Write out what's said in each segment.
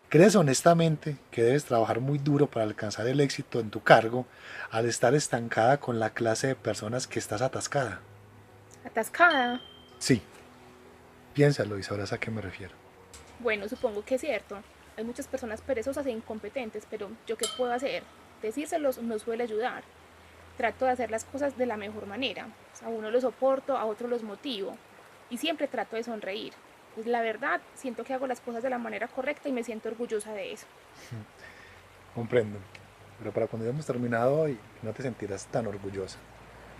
¿Crees honestamente que debes trabajar muy duro para alcanzar el éxito en tu cargo al estar estancada con la clase de personas que estás atascada? Atascada. Sí, piénsalo y sabrás a qué me refiero. Bueno, supongo que es cierto. Hay muchas personas perezosas e incompetentes, pero ¿yo qué puedo hacer? Decírselos no suele ayudar. Trato de hacer las cosas de la mejor manera. A uno los soporto, a otro los motivo. Y siempre trato de sonreír. Pues la verdad, siento que hago las cosas de la manera correcta y me siento orgullosa de eso. Comprendo, pero para cuando hayamos terminado hoy no te sentirás tan orgullosa.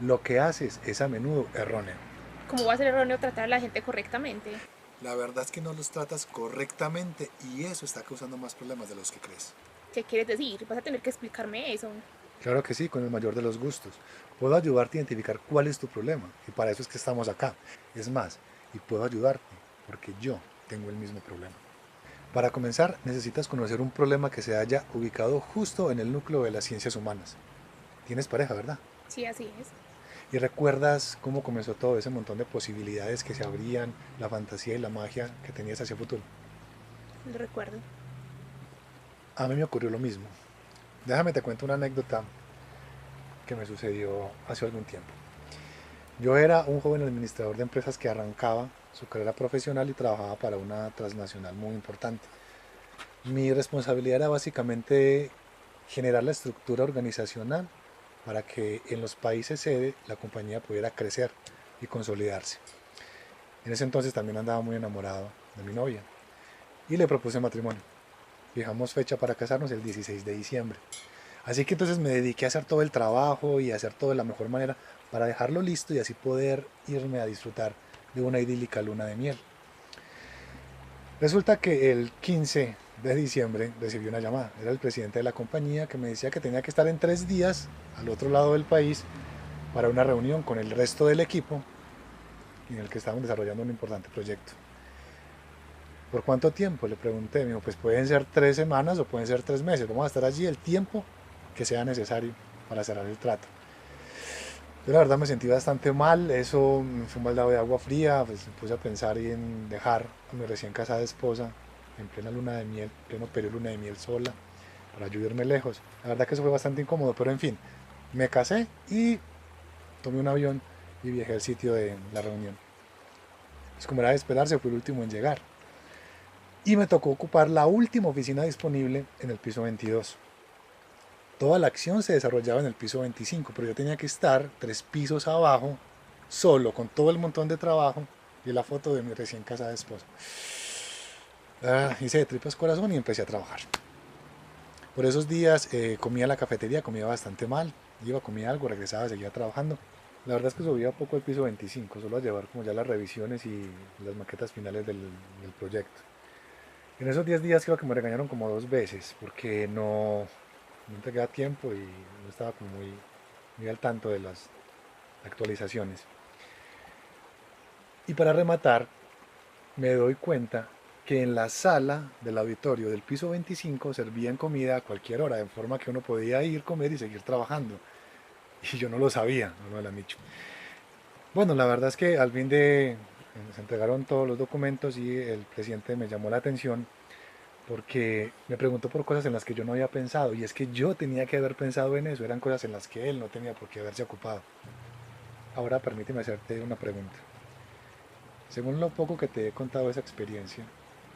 Lo que haces es a menudo erróneo. ¿Cómo va a ser erróneo tratar a la gente correctamente? La verdad es que no los tratas correctamente y eso está causando más problemas de los que crees. ¿Qué quieres decir? Vas a tener que explicarme eso. Claro que sí, con el mayor de los gustos. Puedo ayudarte a identificar cuál es tu problema y para eso es que estamos acá. Es más, y puedo ayudarte porque yo tengo el mismo problema. Para comenzar, necesitas conocer un problema que se haya ubicado justo en el núcleo de las ciencias humanas. Tienes pareja, ¿verdad? Sí, así es. Y recuerdas cómo comenzó todo ese montón de posibilidades que se abrían, la fantasía y la magia que tenías hacia el futuro. Lo recuerdo. A mí me ocurrió lo mismo. Déjame te cuento una anécdota que me sucedió hace algún tiempo. Yo era un joven administrador de empresas que arrancaba su carrera profesional y trabajaba para una transnacional muy importante. Mi responsabilidad era básicamente generar la estructura organizacional para que en los países sede la compañía pudiera crecer y consolidarse. En ese entonces también andaba muy enamorado de mi novia y le propuse matrimonio. Fijamos fecha para casarnos el 16 de diciembre. Así que entonces me dediqué a hacer todo el trabajo y a hacer todo de la mejor manera para dejarlo listo y así poder irme a disfrutar de una idílica luna de miel. Resulta que el 15 de diciembre recibí una llamada. Era el presidente de la compañía que me decía que tenía que estar en 3 días al otro lado del país para una reunión con el resto del equipo en el que estaban desarrollando un importante proyecto. ¿Por cuánto tiempo? Le pregunté. Me dijo, pues pueden ser 3 semanas o pueden ser 3 meses. Vamos a estar allí el tiempo que sea necesario para cerrar el trato. Yo la verdad me sentí bastante mal, eso fue un baldado de agua fría, pues me puse a pensar en dejar a mi recién casada esposa en plena luna de miel, en pleno periodo de luna de miel sola, para ayudarme lejos. La verdad que eso fue bastante incómodo, pero en fin, me casé y tomé un avión y viajé al sitio de la reunión. Pues como era de esperarse, fui el último en llegar. Y me tocó ocupar la última oficina disponible en el piso 22. Toda la acción se desarrollaba en el piso 25, pero yo tenía que estar 3 pisos abajo, solo, con todo el montón de trabajo y la foto de mi recién casada esposa. Hice de tripas corazón y empecé a trabajar. Por esos días comía en la cafetería, comía bastante mal, iba, comía algo, regresaba, seguía trabajando. La verdad es que subía poco el piso 25, solo a llevar como ya las revisiones y las maquetas finales del proyecto. En esos 10 días creo que me regañaron como 2 veces porque no entregué a tiempo y no estaba como muy al tanto de las actualizaciones. Y para rematar, me doy cuenta que en la sala del auditorio del piso 25 servían comida a cualquier hora, de forma que uno podía ir, comer y seguir trabajando. Y yo no lo sabía, no me lo han dicho. Bueno, la verdad es que al fin de se entregaron todos los documentos y el presidente me llamó la atención porque me preguntó por cosas en las que yo no había pensado y es que yo tenía que haber pensado en eso, eran cosas en las que él no tenía por qué haberse ocupado. Ahora permíteme hacerte una pregunta. Según lo poco que te he contado de esa experiencia,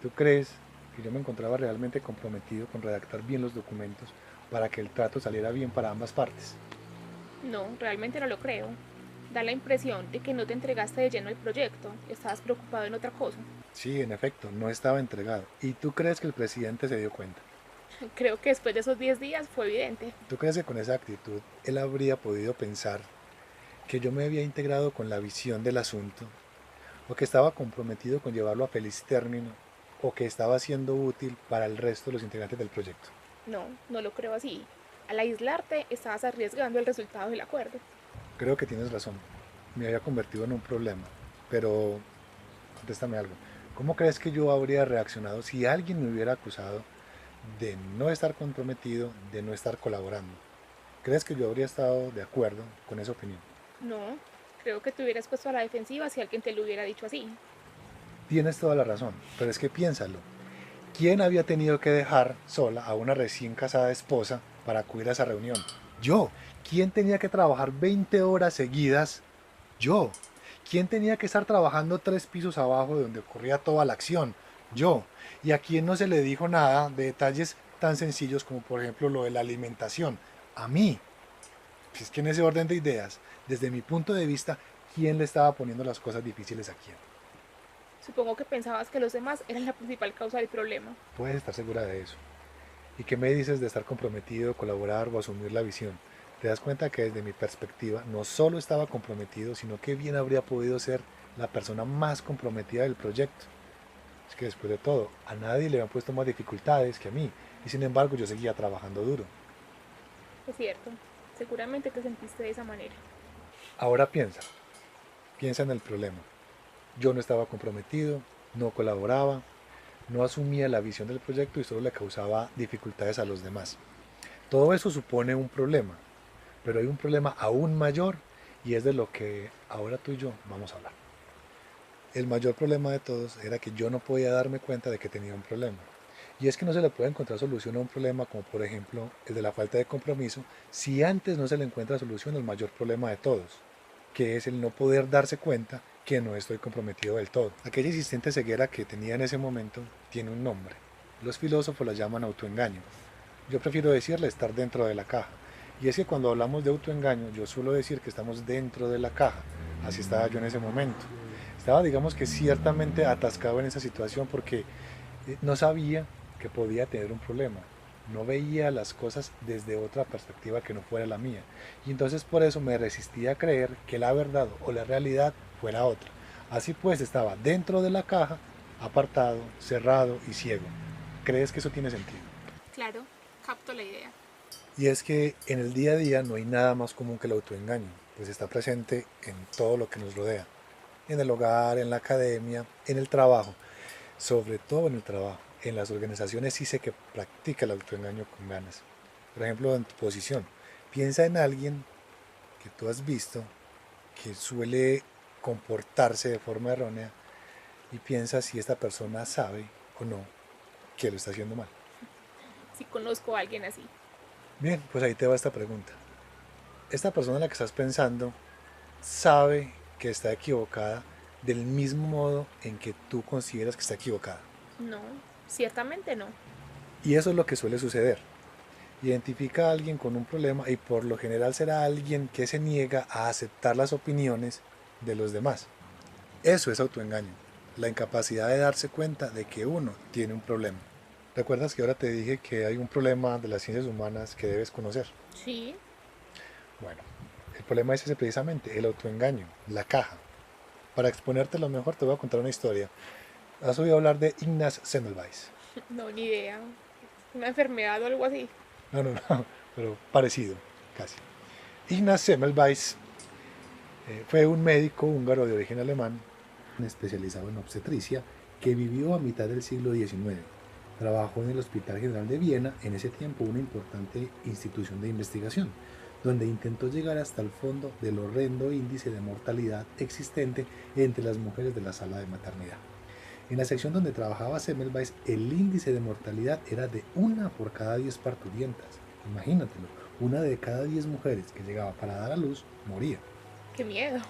¿tú crees que yo me encontraba realmente comprometido con redactar bien los documentos para que el trato saliera bien para ambas partes? No, realmente no lo creo. Da la impresión de que no te entregaste de lleno al proyecto, estabas preocupado en otra cosa. Sí, en efecto, no estaba entregado. ¿Y tú crees que el presidente se dio cuenta? Creo que después de esos 10 días fue evidente. ¿Tú crees que con esa actitud él habría podido pensar que yo me había integrado con la visión del asunto, o que estaba comprometido con llevarlo a feliz término, o que estaba siendo útil para el resto de los integrantes del proyecto? No, no lo creo así. Al aislarte, estabas arriesgando el resultado del acuerdo. Creo que tienes razón. Me había convertido en un problema. Pero, contéstame algo. ¿Cómo crees que yo habría reaccionado si alguien me hubiera acusado de no estar comprometido, de no estar colaborando? ¿Crees que yo habría estado de acuerdo con esa opinión? No, creo que te hubieras puesto a la defensiva si alguien te lo hubiera dicho así. Tienes toda la razón, pero es que piénsalo. ¿Quién había tenido que dejar sola a una recién casada esposa para acudir a esa reunión? Yo. ¿Quién tenía que trabajar 20 horas seguidas? Yo. ¿Quién tenía que estar trabajando 3 pisos abajo de donde ocurría toda la acción? Yo. ¿Y a quién no se le dijo nada de detalles tan sencillos como por ejemplo lo de la alimentación? A mí. Pues es que en ese orden de ideas, desde mi punto de vista, ¿quién le estaba poniendo las cosas difíciles a quién? Supongo que pensabas que los demás eran la principal causa del problema. Puedes estar segura de eso. ¿Y qué me dices de estar comprometido, colaborar o asumir la visión? Te das cuenta que desde mi perspectiva no solo estaba comprometido, sino que bien habría podido ser la persona más comprometida del proyecto. Es que después de todo, a nadie le habían puesto más dificultades que a mí, y sin embargo yo seguía trabajando duro. Es cierto, seguramente te sentiste de esa manera. Ahora piensa en el problema. Yo no estaba comprometido, no colaboraba, no asumía la visión del proyecto y solo le causaba dificultades a los demás. Todo eso supone un problema, pero hay un problema aún mayor y es de lo que ahora tú y yo vamos a hablar. El mayor problema de todos era que yo no podía darme cuenta de que tenía un problema. Y es que no se le puede encontrar solución a un problema como por ejemplo el de la falta de compromiso si antes no se le encuentra solución al mayor problema de todos, que es el no poder darse cuenta que no estoy comprometido del todo. Aquella insistente ceguera que tenía en ese momento tiene un nombre. Los filósofos la llaman autoengaño. Yo prefiero decirle estar dentro de la caja. Y es que cuando hablamos de autoengaño, yo suelo decir que estamos dentro de la caja. Así estaba yo en ese momento. Estaba, digamos que ciertamente atascado en esa situación porque no sabía que podía tener un problema. No veía las cosas desde otra perspectiva que no fuera la mía. Y entonces por eso me resistía a creer que la verdad o la realidad fuera otra. Así pues estaba dentro de la caja, apartado, cerrado y ciego. ¿Crees que eso tiene sentido? Claro, capto la idea. Y es que en el día a día no hay nada más común que el autoengaño, pues está presente en todo lo que nos rodea. En el hogar, en la academia, en el trabajo, sobre todo en el trabajo. En las organizaciones sí sé que practica el autoengaño con ganas. Por ejemplo, en tu posición, piensa en alguien que tú has visto que suele comportarse de forma errónea y piensa si esta persona sabe o no que lo está haciendo mal. Si conozco a alguien así. Bien, pues ahí te va esta pregunta. Esta persona en la que estás pensando sabe que está equivocada del mismo modo en que tú consideras que está equivocada. No, ciertamente no. Y eso es lo que suele suceder. Identifica a alguien con un problema y por lo general será alguien que se niega a aceptar las opiniones de los demás. Eso es autoengaño, la incapacidad de darse cuenta de que uno tiene un problema. ¿Recuerdas que ahora te dije que hay un problema de las ciencias humanas que debes conocer? Sí, Bueno, el problema es ese precisamente, el autoengaño, la caja. Para exponértelo mejor te voy a contar una historia. ¿Has oído hablar de Ignaz Semmelweis? no, ni idea. Una enfermedad o algo así. No, no, no, pero parecido, casi. Ignaz Semmelweis fue un médico húngaro de origen alemán, especializado en obstetricia, que vivió a mitad del siglo XIX. Trabajó en el Hospital General de Viena, en ese tiempo una importante institución de investigación, donde intentó llegar hasta el fondo del horrendo índice de mortalidad existente entre las mujeres de la sala de maternidad. En la sección donde trabajaba Semmelweis, el índice de mortalidad era de 1 por cada 10 parturientas. Imagínatelo, 1 de cada 10 mujeres que llegaba para dar a luz moría. Qué miedo.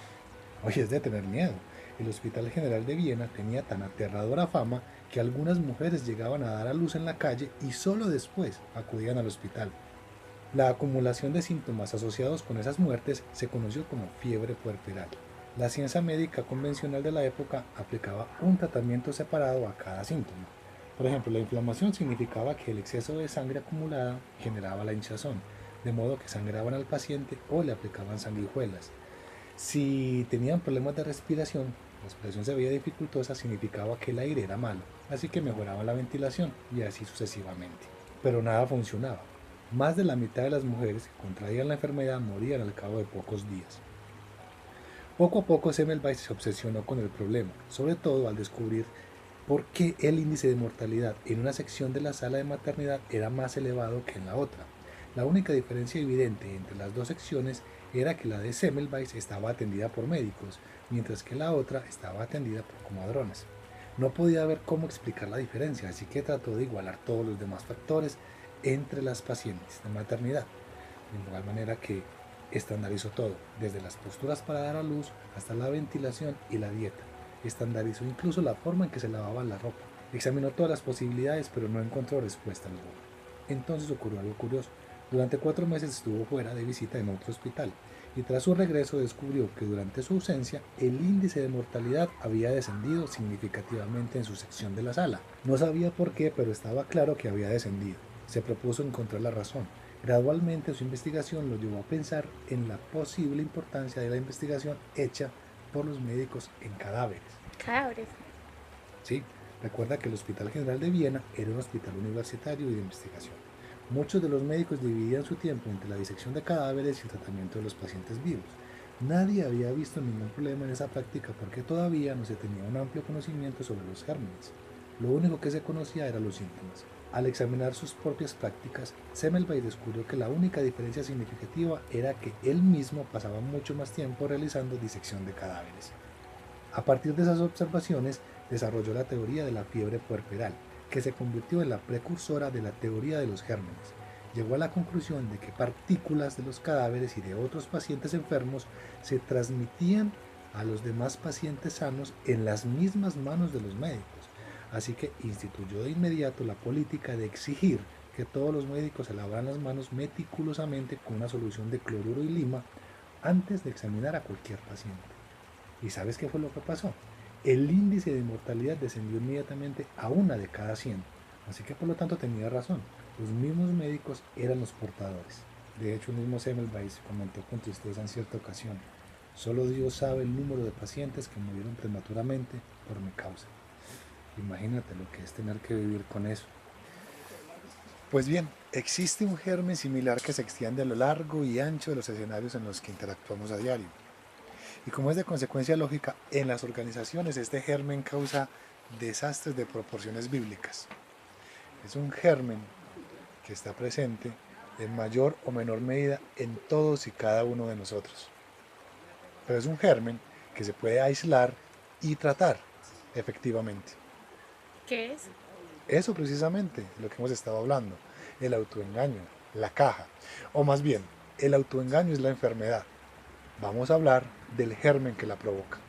Oye, es de tener miedo. El Hospital General de Viena tenía tan aterradora fama que algunas mujeres llegaban a dar a luz en la calle y solo después acudían al hospital. La acumulación de síntomas asociados con esas muertes se conoció como fiebre puerperal. La ciencia médica convencional de la época aplicaba un tratamiento separado a cada síntoma. Por ejemplo, la inflamación significaba que el exceso de sangre acumulada generaba la hinchazón, de modo que sangraban al paciente o le aplicaban sanguijuelas. Si tenían problemas de respiración, la respiración se veía dificultosa, significaba que el aire era malo, así que mejoraban la ventilación y así sucesivamente. Pero nada funcionaba. Más de la mitad de las mujeres que contraían la enfermedad morían al cabo de pocos días. Poco a poco Semmelweis se obsesionó con el problema, sobre todo al descubrir por qué el índice de mortalidad en una sección de la sala de maternidad era más elevado que en la otra. La única diferencia evidente entre las dos secciones era que la de Semmelweis estaba atendida por médicos, mientras que la otra estaba atendida por comadronas. No podía ver cómo explicar la diferencia, así que trató de igualar todos los demás factores entre las pacientes de maternidad, de igual manera que estandarizó todo, desde las posturas para dar a luz hasta la ventilación y la dieta. Estandarizó incluso la forma en que se lavaba la ropa. Examinó todas las posibilidades, pero no encontró respuesta alguna. Entonces ocurrió algo curioso. Durante 4 meses estuvo fuera de visita en otro hospital y tras su regreso descubrió que durante su ausencia el índice de mortalidad había descendido significativamente en su sección de la sala. No sabía por qué, pero estaba claro que había descendido. Se propuso encontrar la razón. Gradualmente su investigación lo llevó a pensar en la posible importancia de la investigación hecha por los médicos en cadáveres. Cadáveres. Sí, recuerda que el Hospital General de Viena era un hospital universitario y de investigación. Muchos de los médicos dividían su tiempo entre la disección de cadáveres y el tratamiento de los pacientes vivos. Nadie había visto ningún problema en esa práctica porque todavía no se tenía un amplio conocimiento sobre los gérmenes. Lo único que se conocía eran los síntomas. Al examinar sus propias prácticas, Semmelweis descubrió que la única diferencia significativa era que él mismo pasaba mucho más tiempo realizando disección de cadáveres. A partir de esas observaciones, desarrolló la teoría de la fiebre puerperal, que se convirtió en la precursora de la teoría de los gérmenes. Llegó a la conclusión de que partículas de los cadáveres y de otros pacientes enfermos se transmitían a los demás pacientes sanos en las mismas manos de los médicos. Así que instituyó de inmediato la política de exigir que todos los médicos se lavaran las manos meticulosamente con una solución de cloruro y lima antes de examinar a cualquier paciente. ¿Y sabes qué fue lo que pasó? El índice de mortalidad descendió inmediatamente a 1 de cada 100. Así que por lo tanto tenía razón. Los mismos médicos eran los portadores. De hecho, el mismo Semmelweis comentó con tristeza en cierta ocasión: solo Dios sabe el número de pacientes que murieron prematuramente por mi causa. Imagínate lo que es tener que vivir con eso. Pues bien, existe un germen similar que se extiende a lo largo y ancho de los escenarios en los que interactuamos a diario. Y como es de consecuencia lógica, en las organizaciones este germen causa desastres de proporciones bíblicas. Es un germen que está presente en mayor o menor medida en todos y cada uno de nosotros. Pero es un germen que se puede aislar y tratar efectivamente. ¿Qué es? Eso precisamente es lo que hemos estado hablando, el autoengaño, la caja, o más bien, el autoengaño es la enfermedad. Vamos a hablar del germen que la provoca.